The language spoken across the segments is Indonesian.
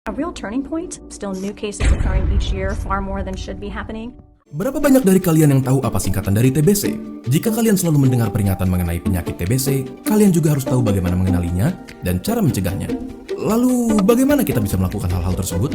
a real turning point. Still new cases occurring each year, far more than should be happening. Berapa banyak dari kalian yang tahu apa singkatan dari TBC? Jika kalian selalu mendengar peringatan mengenai penyakit TBC, kalian juga harus tahu bagaimana mengenalinya dan cara mencegahnya. Lalu, bagaimana kita bisa melakukan hal-hal tersebut?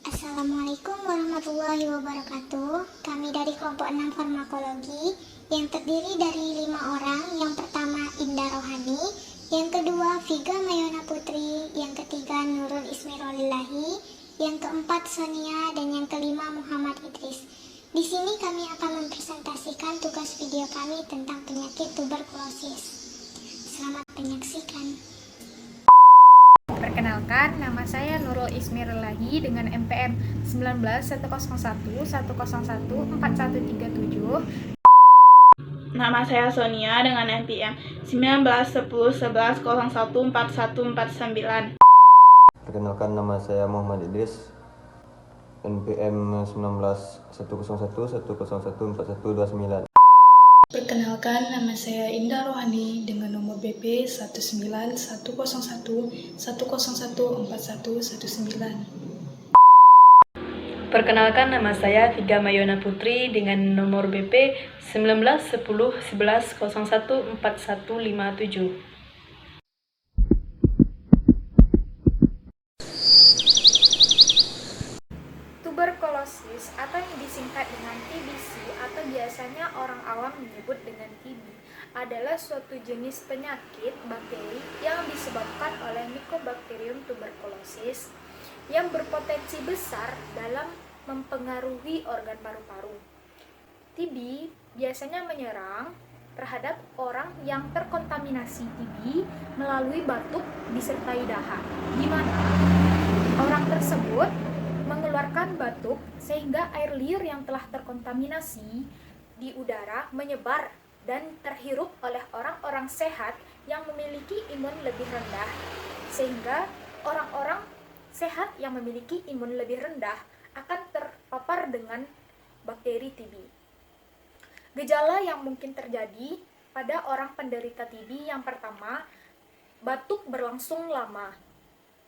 Assalamualaikum warahmatullahi wabarakatuh. Kami dari kelompok 6 farmakologi yang terdiri dari 5 orang. Yang pertama Indah Rohani, yang kedua Viga Mayona Putri, yang ketiga Nurul Ismirolillahi, yang keempat Sonia, dan yang kelima Muhammad Idris. Di sini kami akan mempresentasikan tugas video kami tentang penyakit tuberkulosis. Selamat menyaksikan. Perkenalkan, nama saya Nurul Ismirolillahi dengan NPM 19.101.101.4137. Nama saya Sonia dengan NPM 19.10.11.01.4149. Perkenalkan, nama saya Muhammad Idris, NPM 19.101.101.4129. Perkenalkan, nama saya Indah Rohani dengan nomor BP 19.101.101.4119. Perkenalkan, nama saya Viga Mayona Putri dengan nomor BP 19.10.11.01.4157. Tuberkulosis atau yang disingkat dengan TBC atau biasanya orang awam menyebut dengan TB adalah suatu jenis penyakit bakteri yang disebabkan oleh Mycobacterium tuberculosis yang berpotensi besar dalam mempengaruhi organ paru-paru. TB biasanya menyerang terhadap orang yang terkontaminasi TB melalui batuk disertai dahak, di mana orang tersebut mengeluarkan batuk sehingga air liur yang telah terkontaminasi di udara menyebar dan terhirup oleh orang-orang sehat yang memiliki imun lebih rendah, sehingga orang-orang sehat yang memiliki imun lebih rendah akan terpapar dengan bakteri TB. Gejala yang mungkin terjadi pada orang penderita TB yang pertama, batuk berlangsung lama.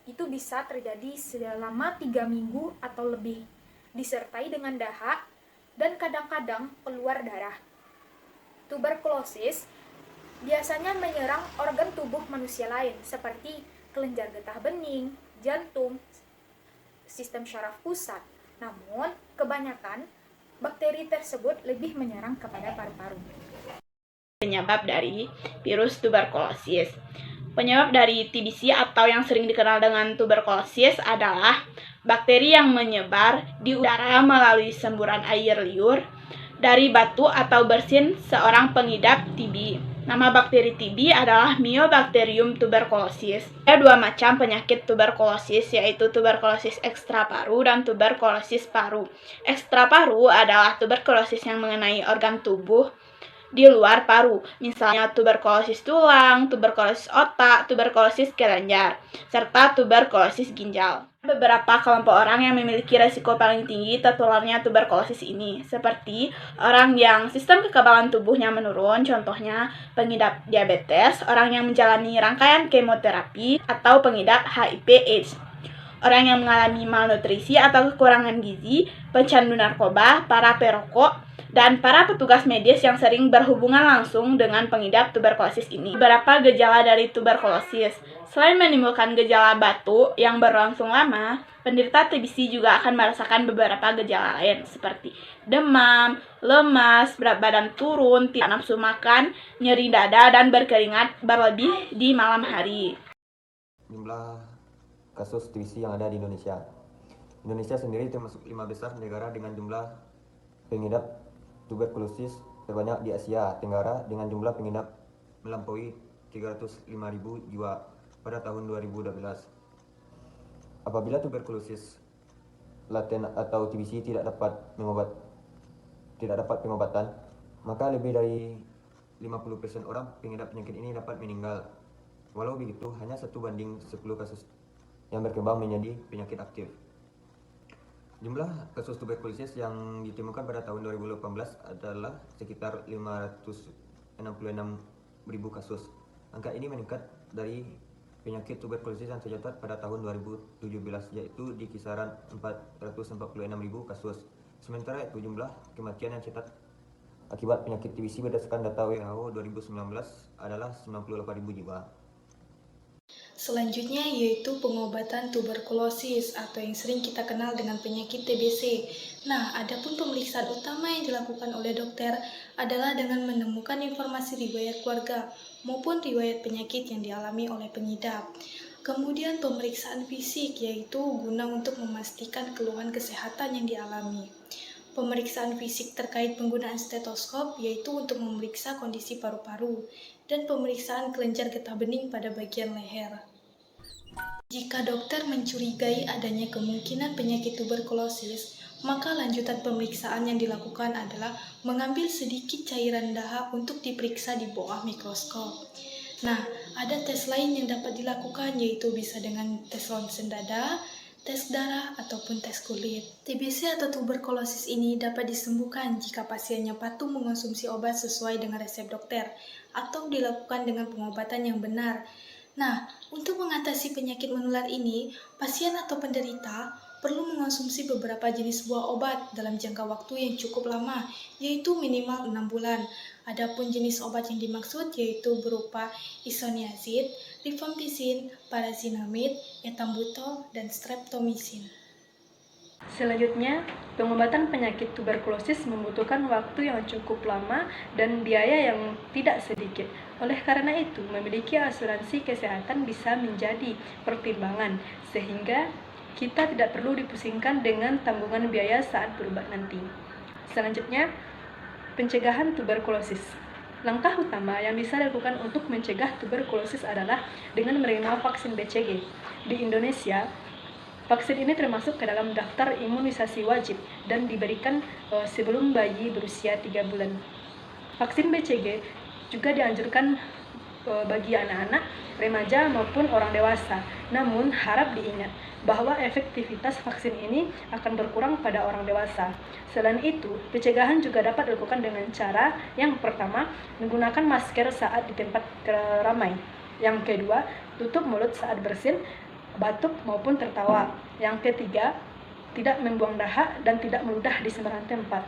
Itu bisa terjadi selama 3 minggu atau lebih, disertai dengan dahak dan kadang-kadang keluar darah. Tuberkulosis biasanya menyerang organ tubuh manusia lain seperti kelenjar getah bening, jantung, sistem syaraf pusat. Namun, kebanyakan bakteri tersebut lebih menyerang kepada paru-paru. Penyebab dari virus tuberkulosis. Penyebab dari TBC atau yang sering dikenal dengan tuberkulosis adalah bakteri yang menyebar di udara melalui semburan air liur dari batu atau bersin seorang pengidap TB. Nama bakteri TB adalah Mycobacterium tuberculosis. Ada 2 macam penyakit tuberkulosis, yaitu tuberkulosis ekstraparu dan tuberkulosis paru. Ekstraparu adalah tuberkulosis yang mengenai organ tubuh di luar paru, misalnya tuberkulosis tulang, tuberkulosis otak, tuberkulosis kelenjar, serta tuberkulosis ginjal. Beberapa kelompok orang yang memiliki risiko paling tinggi tertularnya tuberkulosis ini, seperti orang yang sistem kekebalan tubuhnya menurun, contohnya pengidap diabetes, orang yang menjalani rangkaian kemoterapi, atau pengidap HIV/AIDS. Orang yang mengalami malnutrisi atau kekurangan gizi, pecandu narkoba, para perokok, dan para petugas medis yang sering berhubungan langsung dengan pengidap tuberkulosis ini. Beberapa gejala dari tuberkulosis. Selain menimbulkan gejala batuk yang berlangsung lama, penderita TBC juga akan merasakan beberapa gejala lain seperti demam, lemas, berat badan turun, tidak nafsu makan, nyeri dada, dan berkeringat berlebih di malam hari. Jumlah kasus TBC yang ada di Indonesia. Indonesia sendiri termasuk 5 besar negara dengan jumlah pengidap tuberkulosis terbanyak di Asia Tenggara dengan jumlah pengidap melampaui 305.000 jiwa pada tahun 2012. Apabila tuberkulosis laten atau TBC tidak dapat pengobatan, maka lebih dari 50% orang pengidap penyakit ini dapat meninggal. Walau begitu, hanya 1 banding 10 kasus yang berkembang menjadi penyakit aktif. Jumlah kasus tuberkulosis yang ditemukan pada tahun 2018 adalah sekitar 566.000 kasus. Angka ini meningkat dari penyakit tuberkulosis yang tercatat pada tahun 2017, yaitu di kisaran 446.000 kasus. Sementara itu jumlah kematian yang tercatat akibat penyakit TBC berdasarkan data WHO 2019 adalah 98.000 jiwa. Selanjutnya yaitu pengobatan tuberkulosis atau yang sering kita kenal dengan penyakit TBC. Nah, adapun pemeriksaan utama yang dilakukan oleh dokter adalah dengan menemukan informasi riwayat keluarga maupun riwayat penyakit yang dialami oleh pengidap. Kemudian pemeriksaan fisik yaitu guna untuk memastikan keluhan kesehatan yang dialami. Pemeriksaan fisik terkait penggunaan stetoskop yaitu untuk memeriksa kondisi paru-paru dan pemeriksaan kelenjar getah bening pada bagian leher. Jika dokter mencurigai adanya kemungkinan penyakit tuberkulosis, maka lanjutan pemeriksaan yang dilakukan adalah mengambil sedikit cairan dahak untuk diperiksa di bawah mikroskop. Nah, ada tes lain yang dapat dilakukan yaitu bisa dengan tes ronsen dada, tes darah, ataupun tes kulit. TBC atau tuberkulosis ini dapat disembuhkan jika pasiennya patuh mengonsumsi obat sesuai dengan resep dokter atau dilakukan dengan pengobatan yang benar. Nah, untuk mengatasi penyakit menular ini, pasien atau penderita perlu mengonsumsi beberapa jenis buah obat dalam jangka waktu yang cukup lama, yaitu minimal 6 bulan. Adapun jenis obat yang dimaksud yaitu berupa isoniazid, rifampicin, parazinamid, etambutol, dan streptomycin. Selanjutnya, pengobatan penyakit tuberkulosis membutuhkan waktu yang cukup lama dan biaya yang tidak sedikit. Oleh karena itu, memiliki asuransi kesehatan bisa menjadi pertimbangan, sehingga kita tidak perlu dipusingkan dengan tanggungan biaya saat berobat nanti. Selanjutnya, pencegahan tuberkulosis. Langkah utama yang bisa dilakukan untuk mencegah tuberkulosis adalah dengan menerima vaksin BCG. Di Indonesia, vaksin ini termasuk ke dalam daftar imunisasi wajib dan diberikan sebelum bayi berusia 3 bulan. Vaksin BCG juga dianjurkan bagi anak-anak, remaja maupun orang dewasa. Namun harap diingat bahwa efektivitas vaksin ini akan berkurang pada orang dewasa. Selain itu, pencegahan juga dapat dilakukan dengan cara yang pertama, menggunakan masker saat di tempat ramai. Yang kedua, tutup mulut saat bersin, batuk maupun tertawa. Yang ketiga, tidak membuang dahak dan tidak meludah di sembarang tempat.